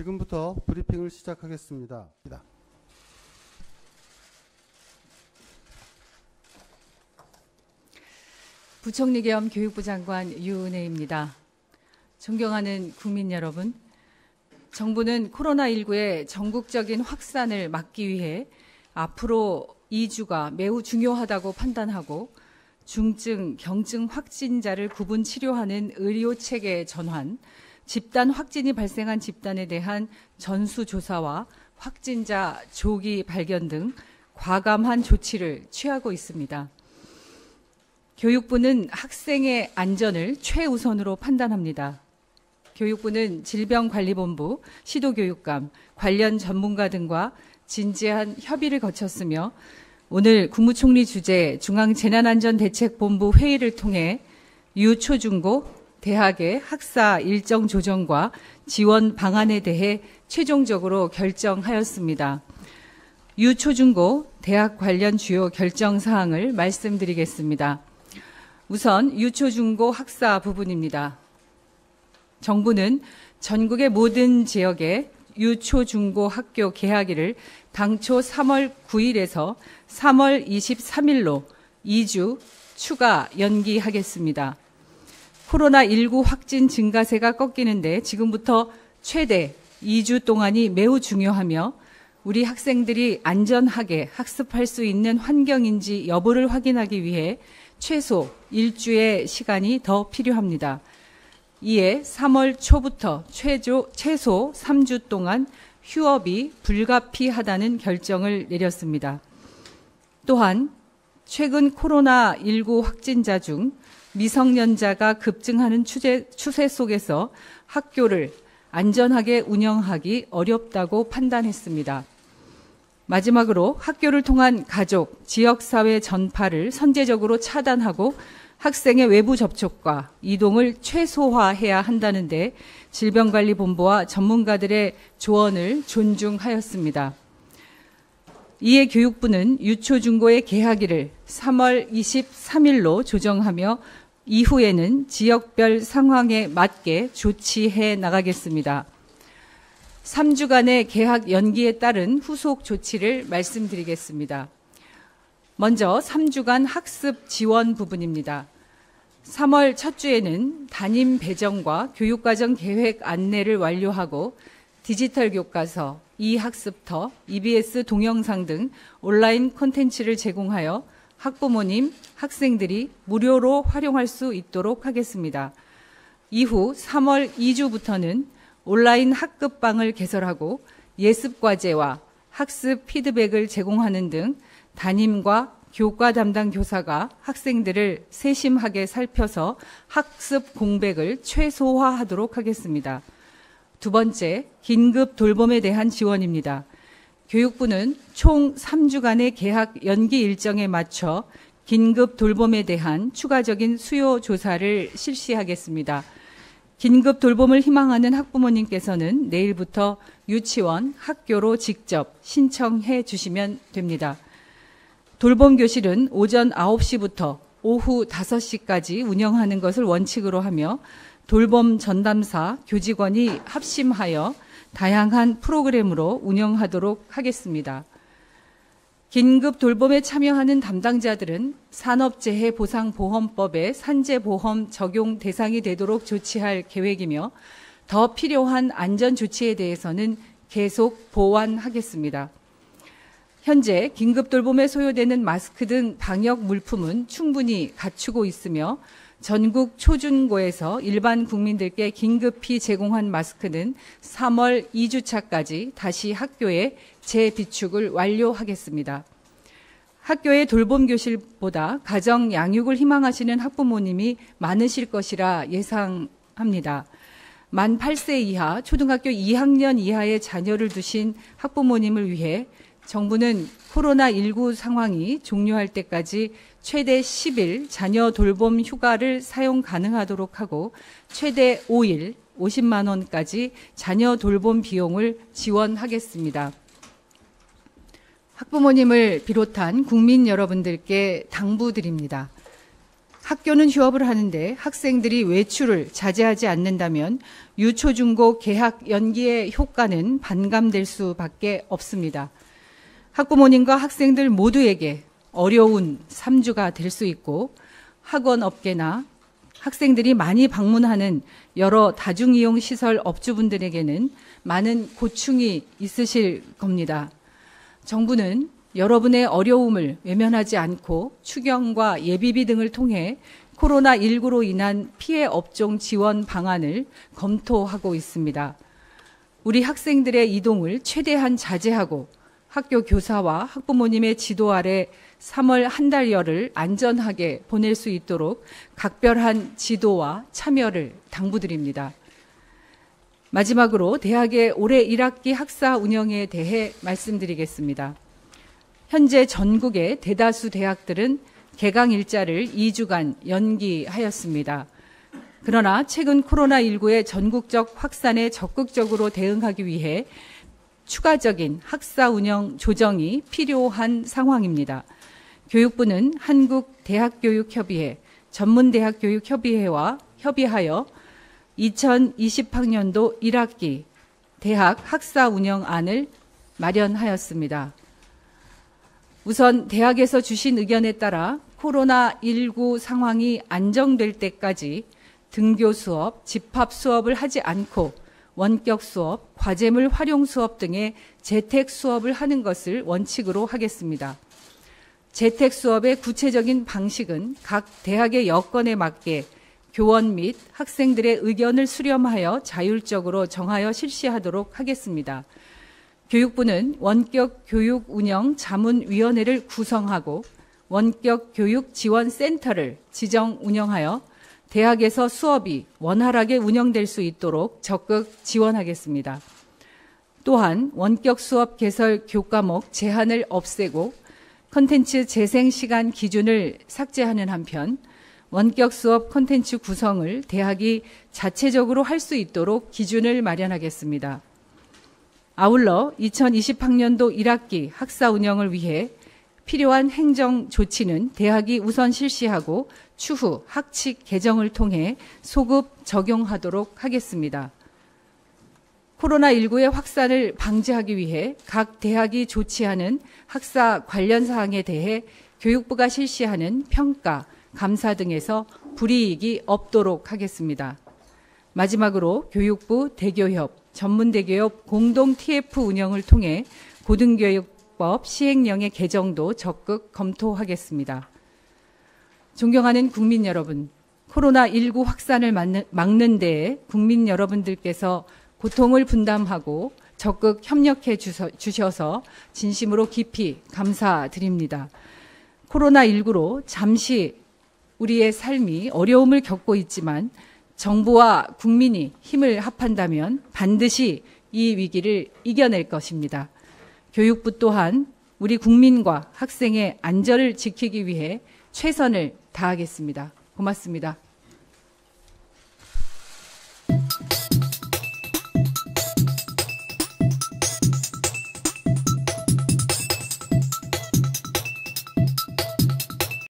지금부터 브리핑을 시작하겠습니다. 부총리 겸 교육부 장관 유은혜입니다. 존경하는 국민 여러분, 정부는 코로나19의 전국적인 확산을 막기 위해 앞으로 2주가 매우 중요하다고 판단하고 중증, 경증 확진자를 구분 치료하는 의료체계 전환, 집단 확진이 발생한 집단에 대한 전수조사와 확진자 조기 발견 등 과감한 조치를 취하고 있습니다. 교육부는 학생의 안전을 최우선으로 판단합니다. 교육부는 질병관리본부, 시도교육감, 관련 전문가 등과 진지한 협의를 거쳤으며 오늘 국무총리 주재 중앙재난안전대책본부 회의를 통해 유초중고 대학의 학사 일정 조정과 지원 방안에 대해 최종적으로 결정하였습니다. 유초중고 대학 관련 주요 결정 사항을 말씀드리겠습니다. 우선 유초중고 학사 부분입니다. 정부는 전국의 모든 지역에 유초중고 학교 개학일을 당초 3월 9일에서 3월 23일로 2주 추가 연기하겠습니다. 코로나19 확진 증가세가 꺾이는데 지금부터 최대 2주 동안이 매우 중요하며 우리 학생들이 안전하게 학습할 수 있는 환경인지 여부를 확인하기 위해 최소 1주의 시간이 더 필요합니다. 이에 3월 초부터 최소 3주 동안 휴업이 불가피하다는 결정을 내렸습니다. 또한 최근 코로나19 확진자 중 미성년자가 급증하는 추세 속에서 학교를 안전하게 운영하기 어렵다고 판단했습니다. 마지막으로 학교를 통한 가족, 지역사회 전파를 선제적으로 차단하고 학생의 외부 접촉과 이동을 최소화해야 한다는데 질병관리본부와 전문가들의 조언을 존중하였습니다. 이에 교육부는 유초중고의 개학일을 3월 23일로 조정하며 이후에는 지역별 상황에 맞게 조치해 나가겠습니다. 3주간의 개학 연기에 따른 후속 조치를 말씀드리겠습니다. 먼저 3주간 학습 지원 부분입니다. 3월 첫 주에는 담임 배정과 교육과정 계획 안내를 완료하고 디지털 교과서, 이학습터, EBS 동영상 등 온라인 콘텐츠를 제공하여 학부모님, 학생들이 무료로 활용할 수 있도록 하겠습니다. 이후 3월 2주부터는 온라인 학급방을 개설하고 예습과제와 학습 피드백을 제공하는 등 담임과 교과 담당 교사가 학생들을 세심하게 살펴서 학습 공백을 최소화하도록 하겠습니다. 두 번째, 긴급 돌봄에 대한 지원입니다. 교육부는 총 3주간의 개학 연기 일정에 맞춰 긴급 돌봄에 대한 추가적인 수요 조사를 실시하겠습니다. 긴급 돌봄을 희망하는 학부모님께서는 내일부터 유치원, 학교로 직접 신청해 주시면 됩니다. 돌봄 교실은 오전 9시부터 오후 5시까지 운영하는 것을 원칙으로 하며 돌봄 전담사, 교직원이 합심하여 다양한 프로그램으로 운영하도록 하겠습니다. 긴급 돌봄에 참여하는 담당자들은 산업재해보상보험법의 산재보험 적용 대상이 되도록 조치할 계획이며 더 필요한 안전조치에 대해서는 계속 보완하겠습니다. 현재 긴급 돌봄에 소요되는 마스크 등 방역 물품은 충분히 갖추고 있으며 전국 초중고에서 일반 국민들께 긴급히 제공한 마스크는 3월 2주차까지 다시 학교에 재비축을 완료하겠습니다. 학교의 돌봄 교실보다 가정 양육을 희망하시는 학부모님이 많으실 것이라 예상합니다. 만 8세 이하, 초등학교 2학년 이하의 자녀를 두신 학부모님을 위해 정부는 코로나19 상황이 종료할 때까지 최대 10일 자녀 돌봄 휴가를 사용 가능하도록 하고 최대 5일 50만 원까지 자녀 돌봄 비용을 지원하겠습니다. 학부모님을 비롯한 국민 여러분들께 당부드립니다. 학교는 휴업을 하는데 학생들이 외출을 자제하지 않는다면 유초중고 개학 연기의 효과는 반감될 수밖에 없습니다. 학부모님과 학생들 모두에게 어려운 3주가 될 수 있고 학원 업계나 학생들이 많이 방문하는 여러 다중이용시설 업주분들에게는 많은 고충이 있으실 겁니다. 정부는 여러분의 어려움을 외면하지 않고 추경과 예비비 등을 통해 코로나19로 인한 피해 업종 지원 방안을 검토하고 있습니다. 우리 학생들의 이동을 최대한 자제하고 학교 교사와 학부모님의 지도 아래 3월 한 달여를 안전하게 보낼 수 있도록 각별한 지도와 참여를 당부드립니다. 마지막으로 대학의 올해 1학기 학사 운영에 대해 말씀드리겠습니다. 현재 전국의 대다수 대학들은 개강 일자를 2주간 연기하였습니다. 그러나 최근 코로나19의 전국적 확산에 적극적으로 대응하기 위해 추가적인 학사 운영 조정이 필요한 상황입니다. 교육부는 한국대학교육협의회, 전문대학교육협의회와 협의하여 2020학년도 1학기 대학 학사 운영안을 마련하였습니다. 우선 대학에서 주신 의견에 따라 코로나19 상황이 안정될 때까지 등교 수업, 집합 수업을 하지 않고 원격 수업, 과제물 활용 수업 등의 재택 수업을 하는 것을 원칙으로 하겠습니다. 재택 수업의 구체적인 방식은 각 대학의 여건에 맞게 교원 및 학생들의 의견을 수렴하여 자율적으로 정하여 실시하도록 하겠습니다. 교육부는 원격 교육 운영 자문위원회를 구성하고 원격 교육 지원 센터를 지정 운영하여 대학에서 수업이 원활하게 운영될 수 있도록 적극 지원하겠습니다. 또한 원격 수업 개설 교과목 제한을 없애고 콘텐츠 재생 시간 기준을 삭제하는 한편 원격 수업 콘텐츠 구성을 대학이 자체적으로 할 수 있도록 기준을 마련하겠습니다. 아울러 2020학년도 1학기 학사 운영을 위해 필요한 행정 조치는 대학이 우선 실시하고 추후 학칙 개정을 통해 소급 적용하도록 하겠습니다. 코로나19의 확산을 방지하기 위해 각 대학이 조치하는 학사 관련 사항에 대해 교육부가 실시하는 평가, 감사 등에서 불이익이 없도록 하겠습니다. 마지막으로 교육부, 대교협, 전문대교협 공동 TF 운영을 통해 고등교육법 시행령의 개정도 적극 검토하겠습니다. 존경하는 국민 여러분, 코로나19 확산을 막는 데에 국민 여러분들께서 고통을 분담하고 적극 협력해 주셔서 진심으로 깊이 감사드립니다. 코로나19로 잠시 우리의 삶이 어려움을 겪고 있지만 정부와 국민이 힘을 합한다면 반드시 이 위기를 이겨낼 것입니다. 교육부 또한 우리 국민과 학생의 안전을 지키기 위해 최선을 다하겠습니다. 고맙습니다.